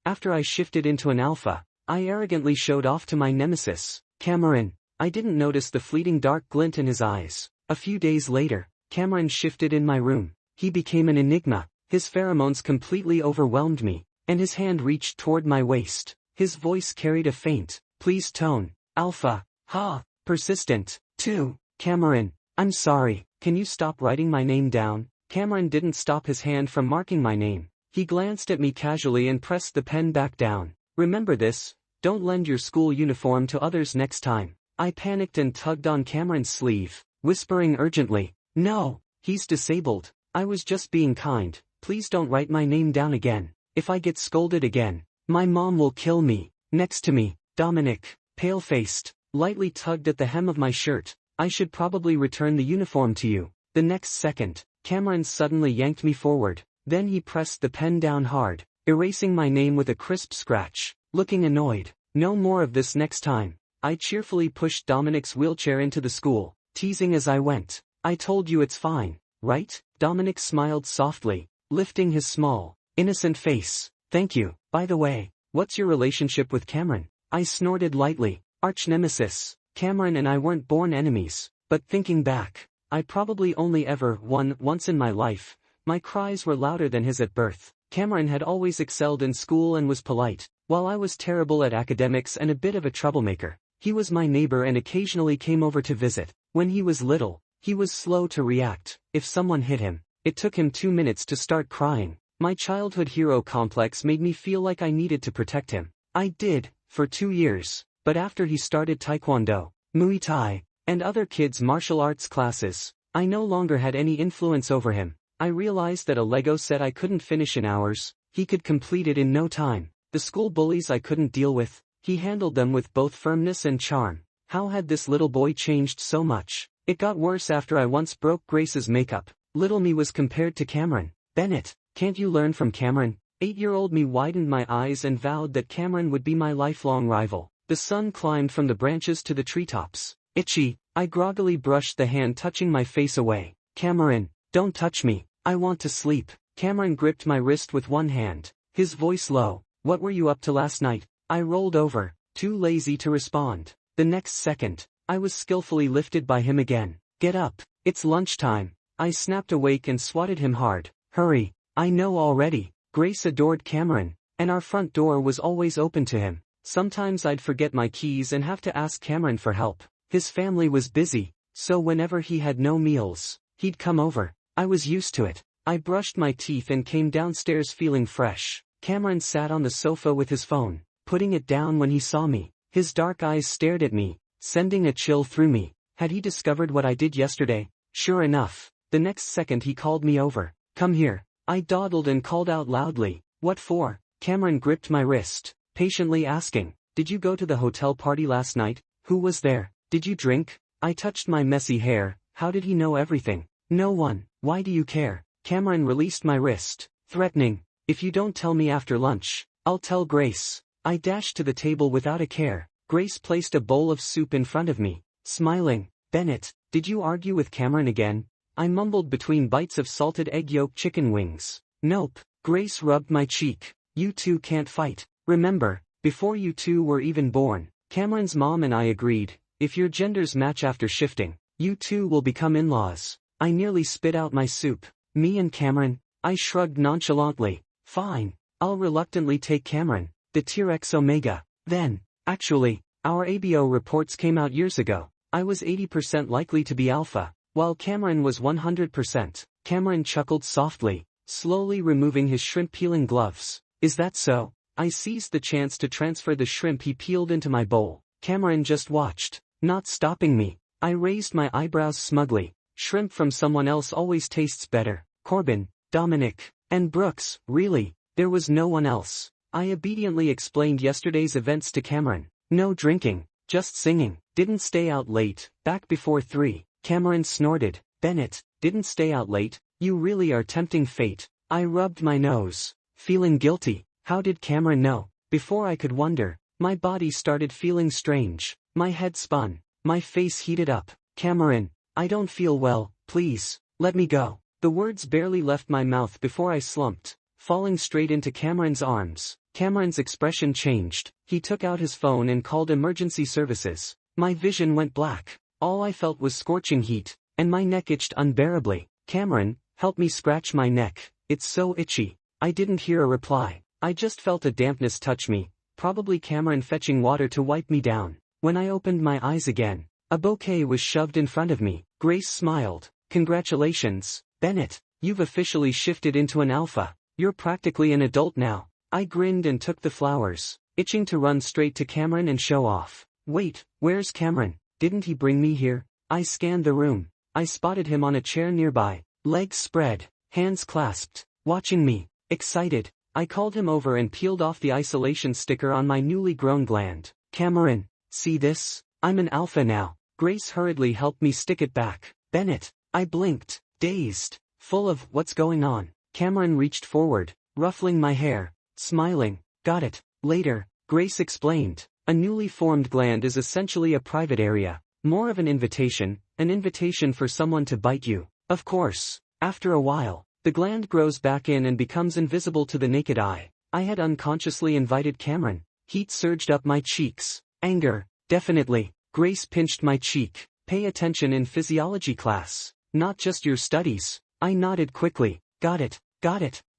After I shifted into an alpha, I arrogantly showed off to my nemesis, Cameron. I didn't notice the fleeting dark glint in his eyes. A few days later, Cameron shifted in my room. He became an enigma. His pheromones completely overwhelmed me, and his hand reached toward my waist. His voice carried a faint, pleased tone. Alpha. Ha. Persistent. 2. Cameron. I'm sorry, can you stop writing my name down? Cameron didn't stop his hand from marking my name. He glanced at me casually and pressed the pen back down. Remember this, don't lend your school uniform to others next time. I panicked and tugged on Cameron's sleeve, whispering urgently, no, he's disabled. I was just being kind, please don't write my name down again. If I get scolded again, my mom will kill me. Next to me, Dominic, pale-faced, lightly tugged at the hem of my shirt. I should probably return the uniform to you. The next second, Cameron suddenly yanked me forward. Then he pressed the pen down hard, erasing my name with a crisp scratch. Looking annoyed. No more of this next time. I cheerfully pushed Dominic's wheelchair into the school, teasing as I went. I told you it's fine, right? Dominic smiled softly, lifting his small, innocent face. Thank you. By the way, what's your relationship with Cameron? I snorted lightly. Arch-nemesis. Cameron and I weren't born enemies, but thinking back, I probably only ever won once in my life. My cries were louder than his at birth. Cameron had always excelled in school and was polite, while I was terrible at academics and a bit of a troublemaker. He was my neighbor and occasionally came over to visit. When he was little, he was slow to react. If someone hit him, it took him 2 minutes to start crying. My childhood hero complex made me feel like I needed to protect him. I did, for 2 years, but after he started Taekwondo, Muay Thai, and other kids' martial arts classes, I no longer had any influence over him. I realized that a Lego set I couldn't finish in hours, he could complete it in no time. The school bullies I couldn't deal with, he handled them with both firmness and charm. How had this little boy changed so much? It got worse after I once broke Grace's makeup. Little me was compared to Cameron. Bennett, can't you learn from Cameron? 8-year-old me widened my eyes and vowed that Cameron would be my lifelong rival. The sun climbed from the branches to the treetops. Itchy, I groggily brushed the hand touching my face away. Cameron, don't touch me. I want to sleep. Cameron gripped my wrist with one hand, his voice low. What were you up to last night? I rolled over, too lazy to respond. The next second, I was skillfully lifted by him again. Get up, it's lunchtime. I snapped awake and swatted him hard. Hurry, I know already. Grace adored Cameron, and our front door was always open to him. Sometimes I'd forget my keys and have to ask Cameron for help. His family was busy, so whenever he had no meals, he'd come over. I was used to it. I brushed my teeth and came downstairs feeling fresh. Cameron sat on the sofa with his phone, putting it down when he saw me. His dark eyes stared at me, sending a chill through me. Had he discovered what I did yesterday? Sure enough, the next second he called me over. Come here. I dawdled and called out loudly. What for? Cameron gripped my wrist, patiently asking, did you go to the hotel party last night? Who was there? Did you drink? I touched my messy hair. How did he know everything? No one. Why do you care? Cameron released my wrist, threatening, if you don't tell me after lunch, I'll tell Grace. I dashed to the table without a care. Grace placed a bowl of soup in front of me, smiling. Bennett, did you argue with Cameron again? I mumbled between bites of salted egg yolk chicken wings. Nope. Grace rubbed my cheek. You two can't fight. Remember, before you two were even born, Cameron's mom and I agreed, if your genders match after shifting, you two will become in-laws. I nearly spit out my soup. Me and Cameron? I shrugged nonchalantly. Fine, I'll reluctantly take Cameron, the T-Rex Omega. Then, actually, our ABO reports came out years ago. I was 80% likely to be alpha, while Cameron was 100%. Cameron chuckled softly, slowly removing his shrimp-peeling gloves. Is that so? I seized the chance to transfer the shrimp he peeled into my bowl. Cameron just watched, not stopping me. I raised my eyebrows smugly. Shrimp from someone else always tastes better. Corbin, Dominic, and Brooks. Really, there was no one else. I obediently explained yesterday's events to Cameron. No drinking, just singing. Didn't stay out late, back before 3. Cameron snorted. Bennett, didn't stay out late. You really are tempting fate. I rubbed my nose, feeling guilty. How did Cameron know? Before I could wonder, my body started feeling strange. My head spun. My face heated up. Cameron, I don't feel well, please, let me go. The words barely left my mouth before I slumped, falling straight into Cameron's arms. Cameron's expression changed. He took out his phone and called emergency services. My vision went black. All I felt was scorching heat, and my neck itched unbearably. Cameron, help me scratch my neck, it's so itchy. I didn't hear a reply. I just felt a dampness touch me, probably Cameron fetching water to wipe me down. When I opened my eyes again, a bouquet was shoved in front of me. Grace smiled. Congratulations, Bennett, you've officially shifted into an alpha. You're practically an adult now. I grinned and took the flowers, itching to run straight to Cameron and show off. Wait, where's Cameron? Didn't he bring me here? I scanned the room. I spotted him on a chair nearby, legs spread, hands clasped, watching me, excited. I called him over and peeled off the isolation sticker on my newly grown gland. Cameron, see this? I'm an alpha now. Grace hurriedly helped me stick it back. Bennett, I blinked, dazed, full of what's going on. Cameron reached forward, ruffling my hair, smiling. Got it. Later, Grace explained. A newly formed gland is essentially a private area, more of an invitation for someone to bite you. Of course, after a while, the gland grows back in and becomes invisible to the naked eye. I had unconsciously invited Cameron. Heat surged up my cheeks. Anger, definitely. Grace pinched my cheek. Pay attention in physiology class, not just your studies. I nodded quickly. Got it.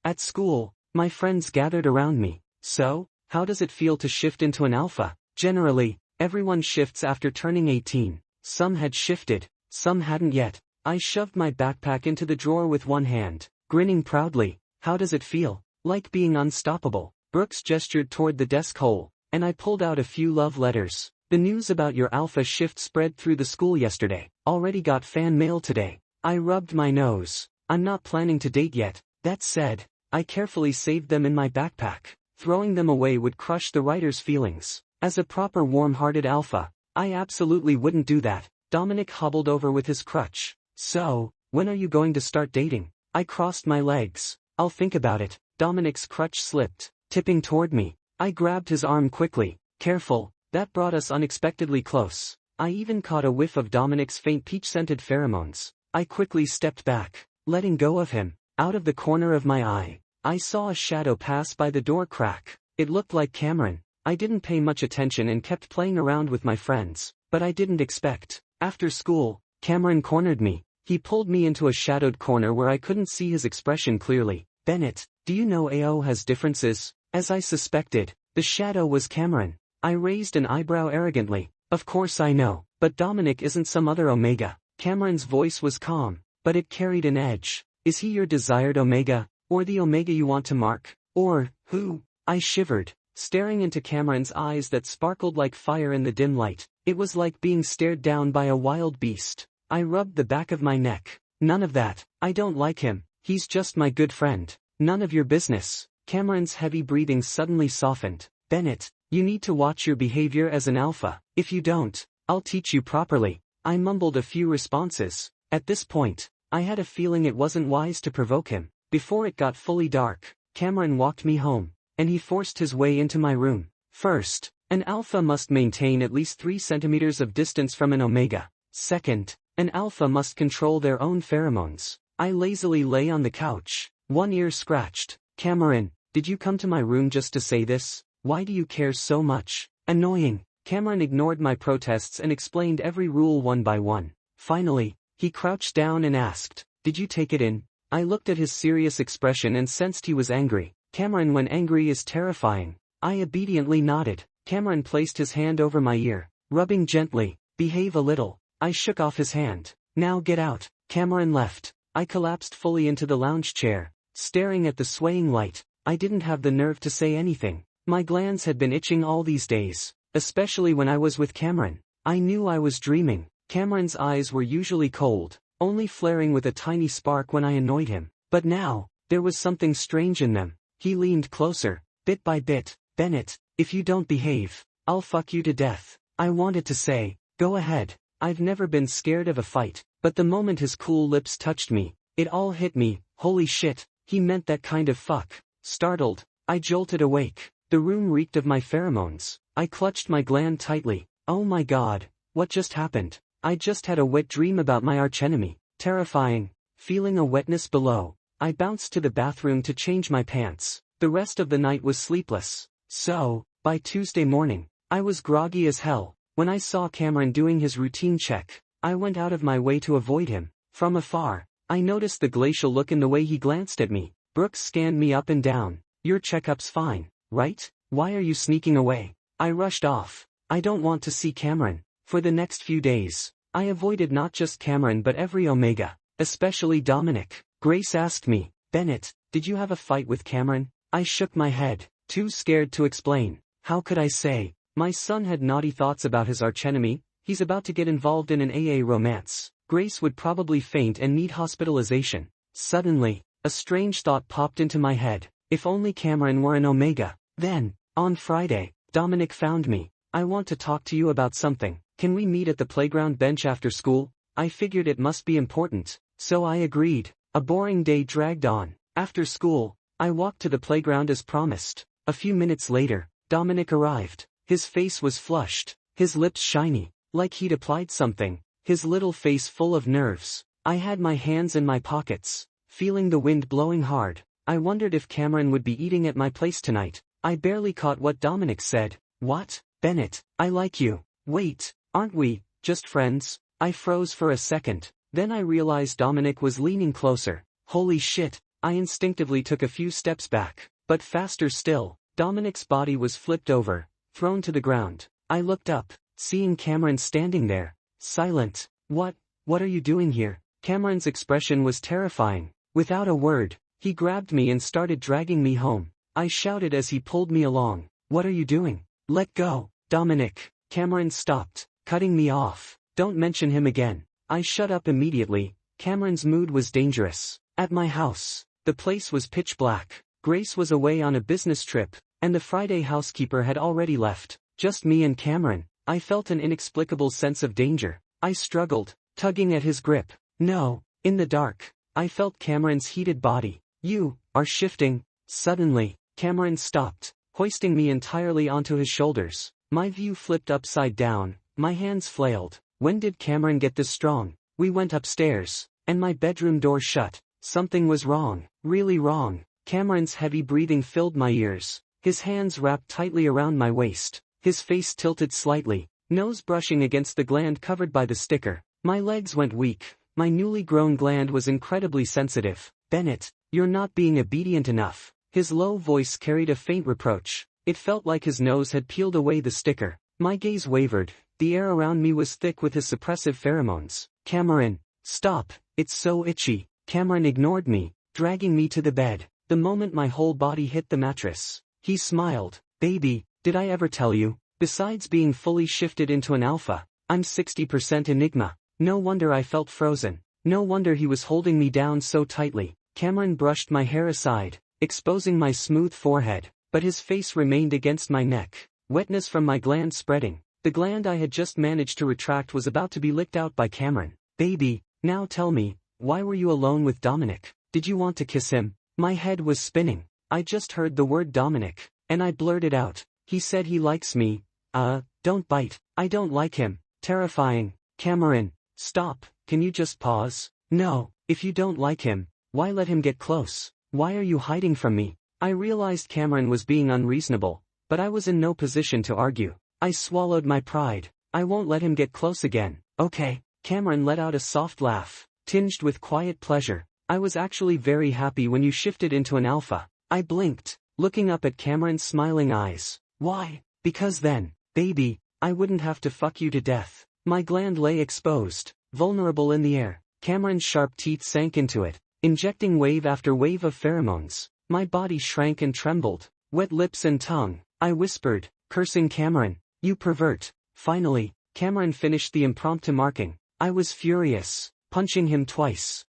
At school, my friends gathered around me. So, how does it feel to shift into an alpha? Generally, everyone shifts after turning 18. Some had shifted, some hadn't yet. I shoved my backpack into the drawer with one hand, grinning proudly. How does it feel? Like being unstoppable. Brooks gestured toward the desk hole, and I pulled out a few love letters. The news about your alpha shift spread through the school yesterday. Already got fan mail today. I rubbed my nose. I'm not planning to date yet. That said, I carefully saved them in my backpack. Throwing them away would crush the writer's feelings. As a proper warm-hearted alpha, I absolutely wouldn't do that. Dominic hobbled over with his crutch. So, when are you going to start dating? I crossed my legs. I'll think about it. Dominic's crutch slipped, tipping toward me. I grabbed his arm quickly. Careful, that brought us unexpectedly close. I even caught a whiff of Dominic's faint peach-scented pheromones. I quickly stepped back, letting go of him. Out of the corner of my eye, I saw a shadow pass by the door crack. It looked like Cameron. I didn't pay much attention and kept playing around with my friends, but I didn't expect. After school, Cameron cornered me. He pulled me into a shadowed corner where I couldn't see his expression clearly. Bennett, do you know AO has differences? As I suspected, the shadow was Cameron. I raised an eyebrow arrogantly. Of course I know, but Dominic isn't some other Omega. Cameron's voice was calm, but it carried an edge. Is he your desired Omega, or the Omega you want to mark? Or, who? I shivered, staring into Cameron's eyes that sparkled like fire in the dim light. It was like being stared down by a wild beast. I rubbed the back of my neck. None of that. I don't like him. He's just my good friend. None of your business. Cameron's heavy breathing suddenly softened. Bennett, you need to watch your behavior as an alpha. If you don't, I'll teach you properly. I mumbled a few responses. At this point, I had a feeling it wasn't wise to provoke him. Before it got fully dark, Cameron walked me home, and he forced his way into my room. First, an alpha must maintain at least 3 centimeters of distance from an Omega. Second, an alpha must control their own pheromones. I lazily lay on the couch, one ear scratched. Cameron, did you come to my room just to say this? Why do you care so much? Annoying. Cameron ignored my protests and explained every rule one by one. Finally, he crouched down and asked, did you take it in? I looked at his serious expression and sensed he was angry. Cameron when angry is terrifying. I obediently nodded. Cameron placed his hand over my ear, rubbing gently. Behave a little. I shook off his hand. Now get out. Cameron left. I collapsed fully into the lounge chair, staring at the swaying light. I didn't have the nerve to say anything. My glands had been itching all these days, especially when I was with Cameron. I knew I was dreaming. Cameron's eyes were usually cold, only flaring with a tiny spark when I annoyed him. But now, there was something strange in them. He leaned closer, bit by bit. Bennett, if you don't behave, I'll fuck you to death. I wanted to say, go ahead. I've never been scared of a fight, but the moment his cool lips touched me, it all hit me. Holy shit, he meant that kind of fuck. Startled, I jolted awake. The room reeked of my pheromones. I clutched my gland tightly. Oh my god, what just happened? I just had a wet dream about my archenemy. Terrifying. Feeling a wetness below, I bounced to the bathroom to change my pants. The rest of the night was sleepless. So, by Tuesday morning, I was groggy as hell. When I saw Cameron doing his routine check, I went out of my way to avoid him. From afar, I noticed the glacial look in the way he glanced at me. Brooks scanned me up and down. Your checkup's fine, right? Why are you sneaking away? I rushed off. I don't want to see Cameron. For the next few days, I avoided not just Cameron but every Omega, especially Dominic. Grace asked me, Bennett, did you have a fight with Cameron? I shook my head, too scared to explain. How could I say? My son had naughty thoughts about his archenemy. He's about to get involved in an AA romance. Grace would probably faint and need hospitalization. Suddenly, a strange thought popped into my head. If only Cameron were an Omega. Then, on Friday, Dominic found me. I want to talk to you about something. Can we meet at the playground bench after school? I figured it must be important, so I agreed. A boring day dragged on. After school, I walked to the playground as promised. A few minutes later, Dominic arrived. His face was flushed, his lips shiny, like he'd applied something, his little face full of nerves. I had my hands in my pockets, feeling the wind blowing hard. I wondered if Cameron would be eating at my place tonight. I barely caught what Dominic said. What? Bennett, I like you. Wait, aren't we just friends? I froze for a second. Then I realized Dominic was leaning closer. Holy shit, I instinctively took a few steps back. But faster still, Dominic's body was flipped over, thrown to the ground. I looked up, seeing Cameron standing there, silent. What are you doing here? Cameron's expression was terrifying. Without a word, he grabbed me and started dragging me home. I shouted as he pulled me along. What are you doing? Let go, Dominic. Cameron stopped, cutting me off. Don't mention him again. I shut up immediately. Cameron's mood was dangerous. At my house, the place was pitch black. Grace was away on a business trip, and the Friday housekeeper had already left. Just me and Cameron. I felt an inexplicable sense of danger. I struggled, tugging at his grip. No, in the dark, I felt Cameron's heated body. You are shifting. Suddenly, Cameron stopped, hoisting me entirely onto his shoulders. My view flipped upside down, my hands flailed. When did Cameron get this strong? We went upstairs, and my bedroom door shut. Something was wrong, really wrong. Cameron's heavy breathing filled my ears. His hands wrapped tightly around my waist. His face tilted slightly, nose brushing against the gland covered by the sticker. My legs went weak. My newly grown gland was incredibly sensitive. Bennett, you're not being obedient enough. His low voice carried a faint reproach. It felt like his nose had peeled away the sticker. My gaze wavered. The air around me was thick with his suppressive pheromones. Cameron, stop, it's so itchy. Cameron ignored me, dragging me to the bed. The moment my whole body hit the mattress, he smiled. Baby, did I ever tell you? Besides being fully shifted into an alpha, I'm 60% Enigma. No wonder I felt frozen. No wonder he was holding me down so tightly. Cameron brushed my hair aside, exposing my smooth forehead, but his face remained against my neck, wetness from my gland spreading. The gland I had just managed to retract was about to be licked out by Cameron. Baby, now tell me, why were you alone with Dominic? Did you want to kiss him? My head was spinning. I just heard the word Dominic, and I blurted out. He said he likes me. Don't bite. I don't like him. Terrifying. Cameron, stop, can you just pause? No, if you don't like him, why let him get close? Why are you hiding from me? I realized Cameron was being unreasonable, but I was in no position to argue. I swallowed my pride. I won't let him get close again. Okay. Cameron let out a soft laugh, tinged with quiet pleasure. I was actually very happy when you shifted into an alpha. I blinked, looking up at Cameron's smiling eyes. Why? Because then, baby, I wouldn't have to fuck you to death. My gland lay exposed, vulnerable in the air. Cameron's sharp teeth sank into it, injecting wave after wave of pheromones. My body shrank and trembled. Wet lips and tongue. I whispered, cursing Cameron. You pervert. Finally, Cameron finished the impromptu marking. I was furious, punching him twice.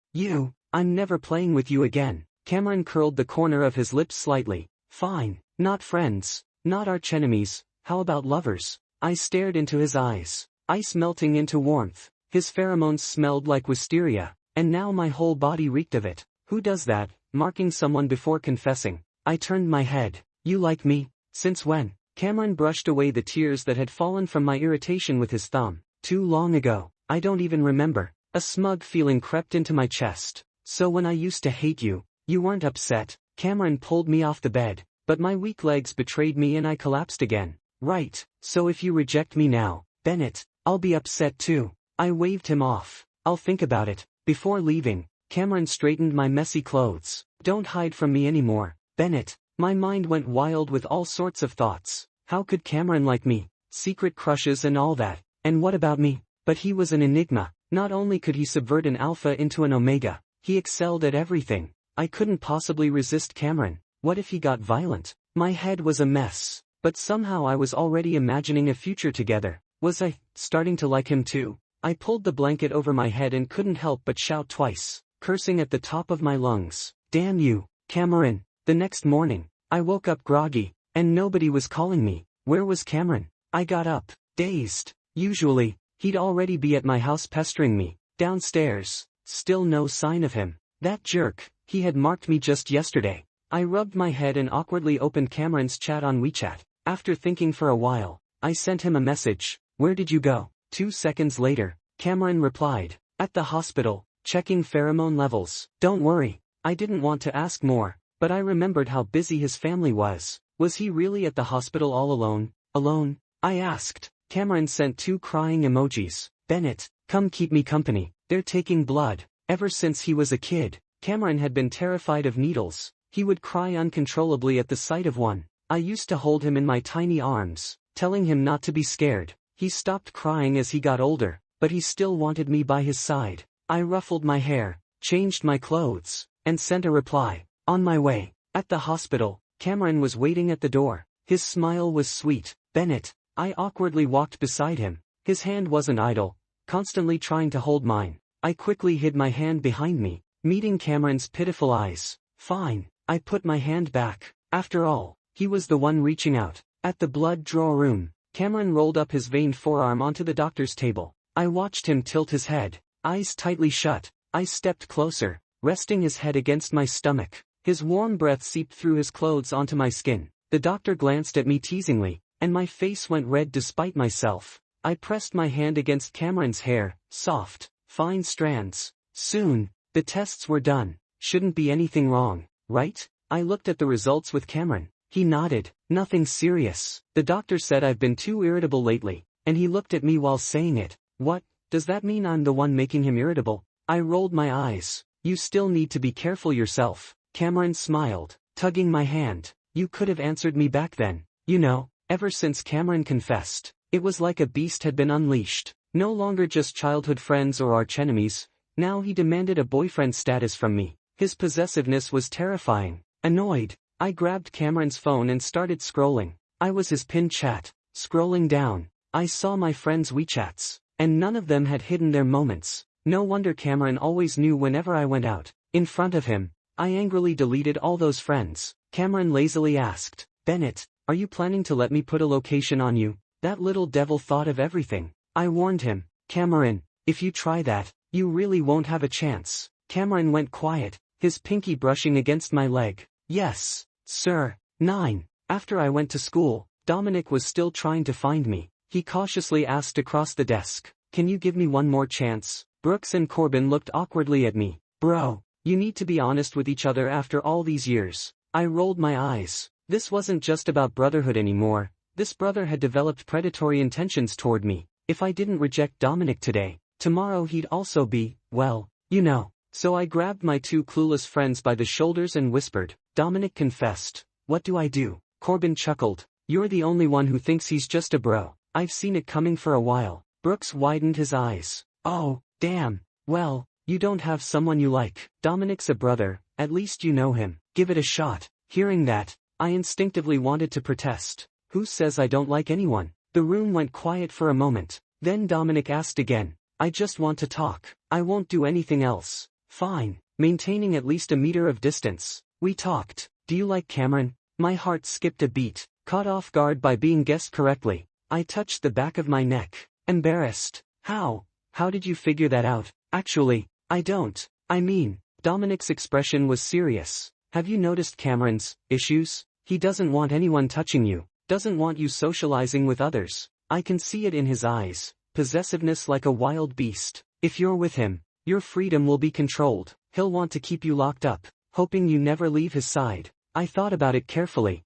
I'm never playing with you again. Cameron curled the corner of his lips slightly. Fine, not friends, not archenemies, how about lovers? I stared into his eyes, ice melting into warmth. His pheromones smelled like wisteria, and now my whole body reeked of it. Who does that, marking someone before confessing? I turned my head. You like me? Since when? Cameron brushed away the tears that had fallen from my irritation with his thumb. Too long ago. I don't even remember. A smug feeling crept into my chest. So when I used to hate you, you weren't upset? Cameron pulled me off the bed, but my weak legs betrayed me and I collapsed again. Right, so if you reject me now, Bennett, I'll be upset too. I waved him off. I'll think about it. Before leaving, Cameron straightened my messy clothes. Don't hide from me anymore, Bennett. My mind went wild with all sorts of thoughts. How could Cameron like me? Secret crushes and all that. And what about me? But he was an enigma. Not only could he subvert an alpha into an omega, he excelled at everything. I couldn't possibly resist Cameron. What if he got violent? My head was a mess. But somehow I was already imagining a future together. Was I starting to like him too? I pulled the blanket over my head and couldn't help but shout twice, cursing at the top of my lungs. Damn you, Cameron. The next morning, I woke up groggy, and nobody was calling me. Where was Cameron? I got up, dazed. Usually, he'd already be at my house pestering me. Downstairs, still no sign of him. That jerk, he had marked me just yesterday. I rubbed my head and awkwardly opened Cameron's chat on WeChat. After thinking for a while, I sent him a message. Where did you go? 2 seconds later, Cameron replied. At the hospital, checking pheromone levels. Don't worry. I didn't want to ask more, but I remembered how busy his family was. Was he really at the hospital all alone? Alone? I asked. Cameron sent 2 crying emojis. Bennett, come keep me company. They're taking blood. Ever since he was a kid, Cameron had been terrified of needles. He would cry uncontrollably at the sight of one. I used to hold him in my tiny arms, telling him not to be scared. He stopped crying as he got older, but he still wanted me by his side. I ruffled my hair, changed my clothes, and sent a reply. On my way. At the hospital, Cameron was waiting at the door. His smile was sweet. Bennett. I awkwardly walked beside him. His hand wasn't idle, constantly trying to hold mine. I quickly hid my hand behind me, meeting Cameron's pitiful eyes. Fine. I put my hand back. After all, he was the one reaching out. At the blood draw room, Cameron rolled up his veined forearm onto the doctor's table. I watched him tilt his head, eyes tightly shut. I stepped closer, resting his head against my stomach. His warm breath seeped through his clothes onto my skin. The doctor glanced at me teasingly, and my face went red despite myself. I pressed my hand against Cameron's hair, soft, fine strands. Soon, the tests were done. Shouldn't be anything wrong, right? I looked at the results with Cameron. He nodded. Nothing serious. The doctor said I've been too irritable lately, and he looked at me while saying it. What, does that mean I'm the one making him irritable? I rolled my eyes. You still need to be careful yourself. Cameron smiled, tugging my hand. You could have answered me back then. You know, ever since Cameron confessed, it was like a beast had been unleashed. No longer just childhood friends or archenemies. Now he demanded a boyfriend status from me. His possessiveness was terrifying. Annoyed, I grabbed Cameron's phone and started scrolling. I was his pinned chat. Scrolling down, I saw my friends' WeChats, and none of them had hidden their moments. No wonder Cameron always knew whenever I went out. In front of him, I angrily deleted all those friends. Cameron lazily asked, Bennett, are you planning to let me put a location on you? That little devil thought of everything. I warned him. Cameron, if you try that, you really won't have a chance. Cameron went quiet, his pinky brushing against my leg. Yes, sir. 9. After I went to school, Dominic was still trying to find me. He cautiously asked across the desk, can you give me one more chance? Brooks and Corbin looked awkwardly at me. Bro, you need to be honest with each other after all these years. I rolled my eyes. This wasn't just about brotherhood anymore. This brother had developed predatory intentions toward me. If I didn't reject Dominic today, tomorrow he'd also be, well, you know. So I grabbed my 2 clueless friends by the shoulders and whispered. Dominic confessed. What do I do? Corbin chuckled. You're the only one who thinks he's just a bro. I've seen it coming for a while. Brooks widened his eyes. Oh, damn. Well, you don't have someone you like. Dominic's a brother, at least you know him. Give it a shot. Hearing that, I instinctively wanted to protest. Who says I don't like anyone? The room went quiet for a moment. Then Dominic asked again. I just want to talk. I won't do anything else. Fine. Maintaining at least a meter of distance. We talked. Do you like Cameron? My heart skipped a beat, caught off guard by being guessed correctly. I touched the back of my neck. Embarrassed. How? How did you figure that out? Actually, I don't. I mean, Dominic's expression was serious. Have you noticed Cameron's issues? He doesn't want anyone touching you. Doesn't want you socializing with others. I can see it in his eyes. Possessiveness like a wild beast. If you're with him, your freedom will be controlled. He'll want to keep you locked up. hoping you never leave his side. I thought about it carefully.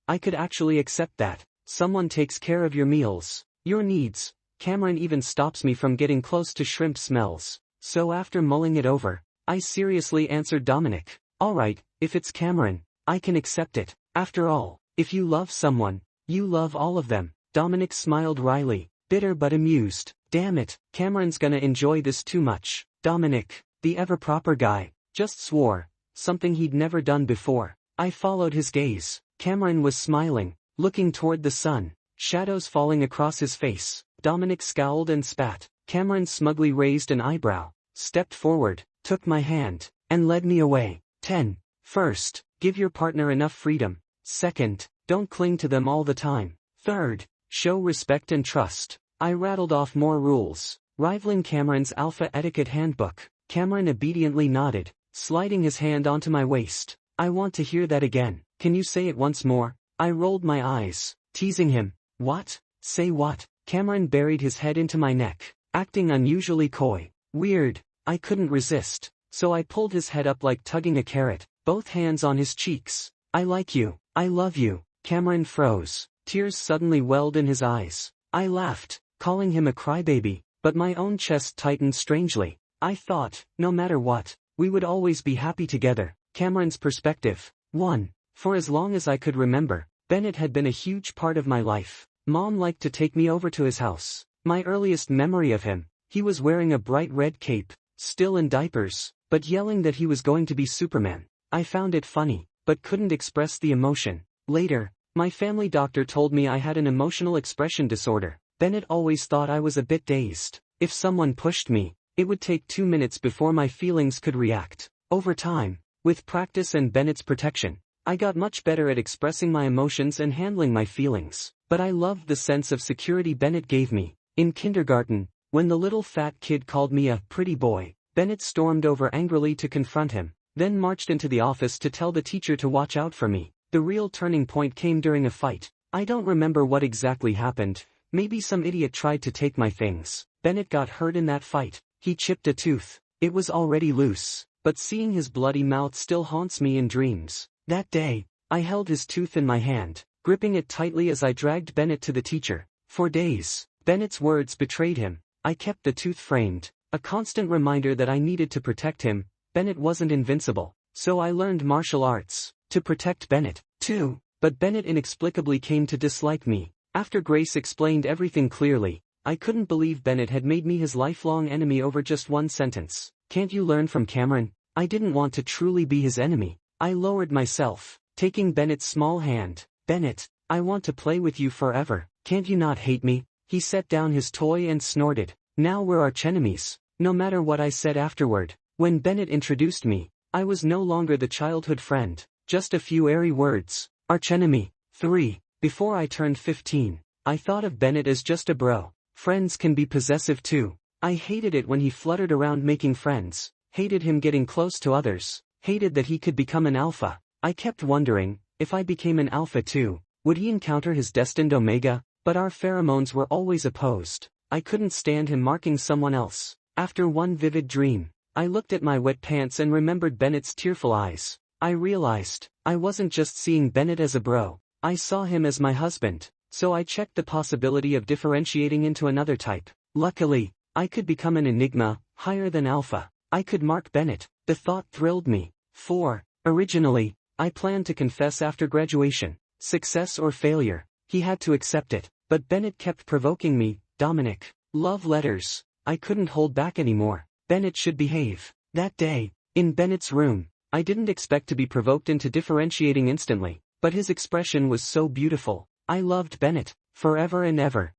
I could actually accept that. Someone takes care of your meals, your needs. Cameron even stops me from getting close to shrimp smells. So after mulling it over, I seriously answered Dominic. Alright, if it's Cameron, I can accept it. After all, if you love someone, you love all of them. Dominic smiled wryly, bitter but amused. Damn it, Cameron's gonna enjoy this too much. Dominic, the ever-proper guy, just swore, something he'd never done before. I followed his gaze. Cameron was smiling, looking toward the sun, shadows falling across his face. Dominic scowled and spat. Cameron smugly raised an eyebrow, stepped forward, took my hand, and led me away. 10. First, give your partner enough freedom. Second, don't cling to them all the time. Third, show respect and trust. I rattled off more rules, rivaling Cameron's alpha etiquette handbook. Cameron obediently nodded, sliding his hand onto my waist. I want to hear that again. Can you say it once more? I rolled my eyes, teasing him. What? Say what? Cameron buried his head into my neck, acting unusually coy. Weird. I couldn't resist, so I pulled his head up like tugging a carrot, both hands on his cheeks. I like you. I love you. Cameron froze. Tears suddenly welled in his eyes. I laughed, calling him a crybaby, but my own chest tightened strangely. I thought, no matter what, we would always be happy together. Cameron's perspective. 1. For as long as I could remember, Bennett had been a huge part of my life. Mom liked to take me over to his house. My earliest memory of him, he was wearing a bright red cape, still in diapers, but yelling that he was going to be Superman. I found it funny, but couldn't express the emotion. Later, my family doctor told me I had an emotional expression disorder. Bennett always thought I was a bit dazed. If someone pushed me, it would take 2 minutes before my feelings could react. Over time, with practice and Bennett's protection, I got much better at expressing my emotions and handling my feelings. But I loved the sense of security Bennett gave me. In kindergarten, when the little fat kid called me a pretty boy, Bennett stormed over angrily to confront him, then marched into the office to tell the teacher to watch out for me. The real turning point came during a fight. I don't remember what exactly happened. Maybe some idiot tried to take my things. Bennett got hurt in that fight. He chipped a tooth. It was already loose, but seeing his bloody mouth still haunts me in dreams. That day, I held his tooth in my hand, gripping it tightly as I dragged Bennett to the teacher. For days, Bennett's words betrayed him. I kept the tooth framed, a constant reminder that I needed to protect him. Bennett wasn't invincible, so I learned martial arts to protect Bennett, too. But Bennett inexplicably came to dislike me. After Grace explained everything clearly, I couldn't believe Bennett had made me his lifelong enemy over just one sentence. Can't you learn from Cameron? I didn't want to truly be his enemy. I lowered myself, taking Bennett's small hand. Bennett, I want to play with you forever. Can't you not hate me? He set down his toy and snorted. Now we're archenemies. No matter what I said afterward, when Bennett introduced me, I was no longer the childhood friend, just a few airy words. Archenemy. 3. Before I turned 15, I thought of Bennett as just a bro. Friends can be possessive too. I hated it when he fluttered around making friends, hated him getting close to others, hated that he could become an alpha. I kept wondering, if I became an alpha too, would he encounter his destined omega? But our pheromones were always opposed. I couldn't stand him marking someone else. After one vivid dream, I looked at my wet pants and remembered Bennett's tearful eyes. I realized, I wasn't just seeing Bennett as a bro, I saw him as my husband, so I checked the possibility of differentiating into another type. Luckily, I could become an Enigma, higher than alpha. I could mark Bennett. The thought thrilled me. 4. Originally, I planned to confess after graduation. Success or failure, he had to accept it. But Bennett kept provoking me. Dominic. Love letters. I couldn't hold back anymore. Bennett should behave. That day, in Bennett's room, I didn't expect to be provoked into differentiating instantly, but his expression was so beautiful. I loved Bennett, forever and ever.